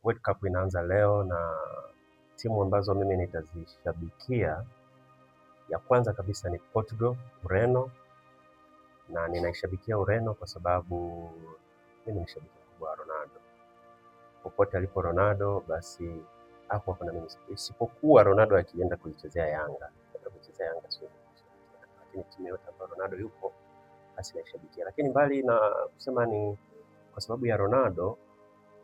World Cup inaanza leo na timu ambazo mimi nitazishabikia, ya kwanza kabisa ni Portugal, Ureno, na ninaishabikia Ureno kwa sababu mimi ni shabiki mkubwa wa Ronaldo. Popote alipo Ronaldo basi hapo kuna mimi, isipokuwa Ronaldo akienda kuichezea Yanga. Kuichezea Yanga sio, lakini timu yote ambayo Ronaldo yupo basi naishabikia. Lakini mbali na kusema ni kwa sababu ya Ronaldo,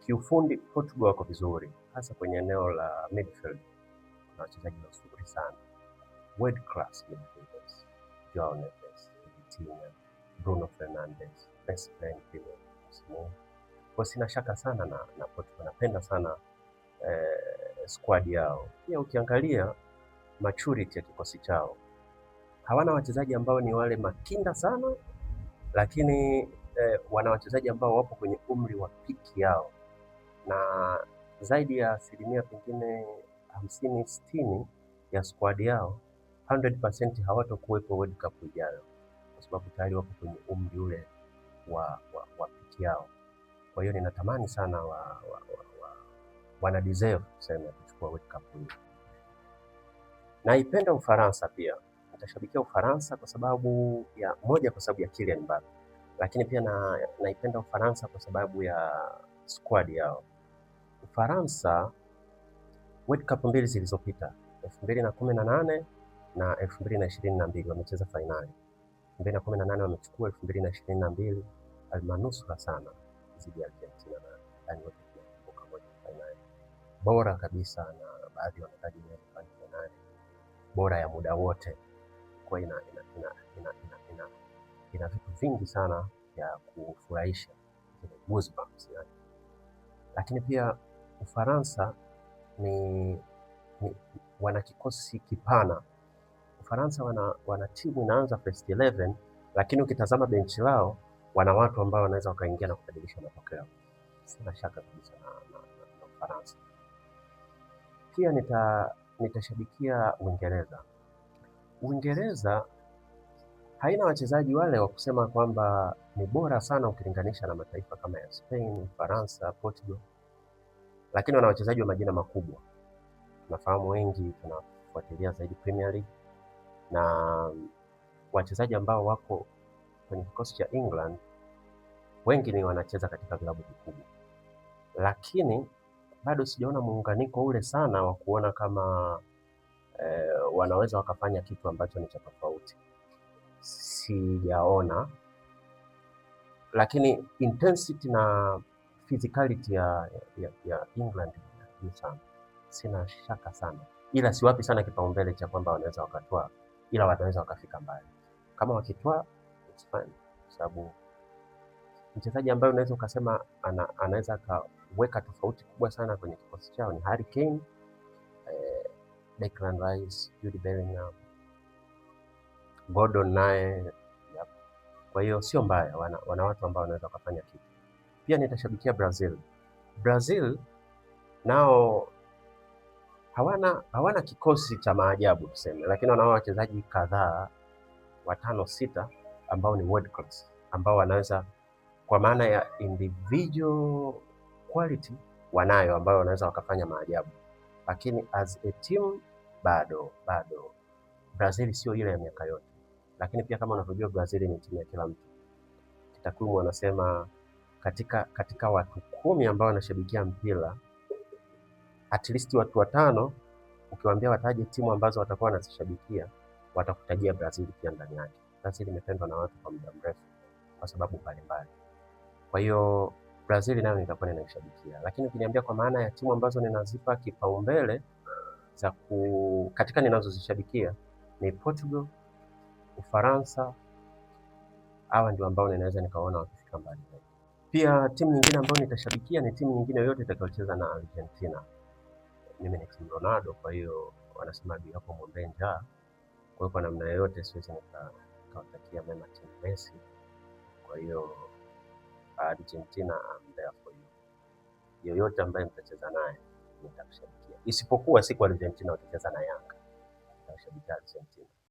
kiufundi Portugal wako vizuri, hasa kwenye eneo la midfield. Kuna wachezaji wazuri sana, world class midfielders: Joao Neves, Vitinha, Bruno Fernandes, best playing player msimu. Kwa sina shaka sana na Portugal, napenda sana squad yao. Pia ukiangalia maturity ya kikosi chao, hawana wachezaji ambao ni wale makinda sana, lakini wana wachezaji ambao wapo kwenye umri wa piki yao, na zaidi ya asilimia pengine 50-60 ya squad yao 100% hawatokuwepo World Cup ijayo, kwa sababu tayari wapo kwenye umri ule wa piki yao. Kwa hiyo ninatamani sana wana deserve kusema kuchukua World Cup hii. Naipenda Ufaransa pia, nitashabikia Ufaransa kwa sababu ya moja, kwa sababu ya Kylian Mbappe, lakini pia naipenda Ufaransa kwa sababu ya squad yao. Ufaransa World Cup mbili zilizopita, 2018 na 2022 wamecheza fainali. 2018 wamechukua, 2022 almanusura sana dhidi ya Argentina, na wote tunakumbuka moja fainali bora kabisa, na baadhi wanataja ni fainali bora ya muda wote. Kwa ina vitu vingi sana vya kufurahisha, goosebumps yani. Lakini pia Ufaransa wana kikosi kipana. Ufaransa wana timu inaanza first 11, lakini ukitazama benchi lao wana watu ambao wanaweza wakaingia na kubadilisha matokeo. Sina shaka kabisa na Ufaransa. Pia nitashabikia Uingereza. Uingereza haina wachezaji wale wa kusema kwamba ni bora sana ukilinganisha na mataifa kama ya Spain, Ufaransa, Portugal, lakini wana wachezaji wa majina makubwa. Tunafahamu wengi, tunafuatilia zaidi Premier League, na wachezaji ambao wako kwenye kikosi cha England wengi ni wanacheza katika vilabu vikubwa, lakini bado sijaona muunganiko ule sana wa kuona kama wanaweza wakafanya kitu ambacho ni cha tofauti. Sijaona, lakini intensity na physicality ya England ni sana. Sina shaka sana, ila siwapi sana kipaumbele cha kwamba wanaweza wakatoa, ila wanaweza wakafika mbali. Kama wakitoa it's fine, kwa sababu mchezaji ambaye unaweza ukasema anaweza akaweka tofauti kubwa sana kwenye kikosi chao ni Harry Kane, Declan Rice, Jude Bellingham, Gordon naye yep. Kwa hiyo sio mbaya, wana watu ambao wanaweza wakafanya kitu. Pia nitashabikia Brazil. Brazil nao hawana kikosi cha maajabu tuseme, lakini wana wachezaji kadhaa 5-6 ambao ni world class, ambao wanaweza kwa maana ya individual quality wanayo, ambao wanaweza wakafanya maajabu, lakini as a team bado Brazil sio ile ya miaka yote. Lakini pia kama unavyojua Brazil ni timu ya kila mtu. Kitakwimu wanasema katika watu 10 ambao wanashabikia mpira, at least watu 5 ukiwaambia wataje timu ambazo watakuwa wanazishabikia, watakutajia Brazil pia ndani yake. Brazil imependwa na watu kwa muda mrefu kwa sababu mbalimbali. Kwa hiyo Brazil nayo nitakuwa ninaishabikia, lakini ukiniambia kwa maana ya timu ambazo ninazipa kipaumbele katika ninazozishabikia ni Portugal, Ufaransa, hawa ndio ambao ninaweza nikaona wakifika mbali. Pia timu nyingine ambayo nitashabikia ni timu nyingine yoyote itakayocheza na Argentina. Mimi ni Cristiano Ronaldo, kwa hiyo wanasema bi hapo mwombee njaa. Kwa hiyo kwa namna yoyote siwezi nikawatakia mema timu Messi. Kwa hiyo Argentina, I'm there for you. Yoyote ambaye mtacheza naye nitamshabikia, isipokuwa siku Argentina watacheza na Yanga, nitashabikia Argentina.